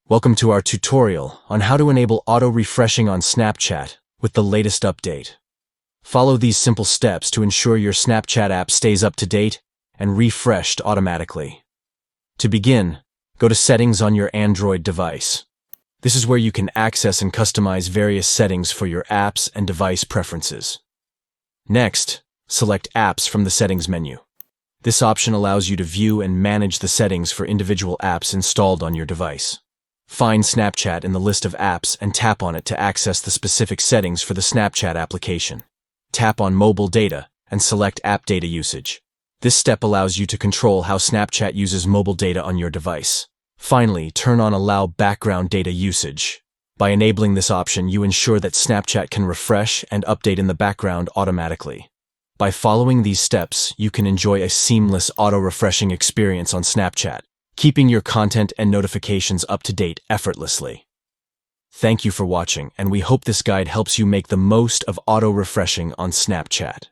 Welcome to our tutorial on how to enable auto-refreshing on Snapchat with the latest update. Follow these simple steps to ensure your Snapchat app stays up to date and refreshed automatically. To begin, go to Settings on your Android device. This is where you can access and customize various settings for your apps and device preferences. Next, select Apps from the Settings menu. This option allows you to view and manage the settings for individual apps installed on your device. Find Snapchat in the list of apps and tap on it to access the specific settings for the Snapchat application. Tap on Mobile Data and select App Data Usage. This step allows you to control how Snapchat uses mobile data on your device. Finally, turn on Allow Background Data Usage. By enabling this option, you ensure that Snapchat can refresh and update in the background automatically. By following these steps, you can enjoy a seamless auto-refreshing experience on Snapchat, keeping your content and notifications up to date effortlessly. Thank you for watching, and we hope this guide helps you make the most of auto-refreshing on Snapchat.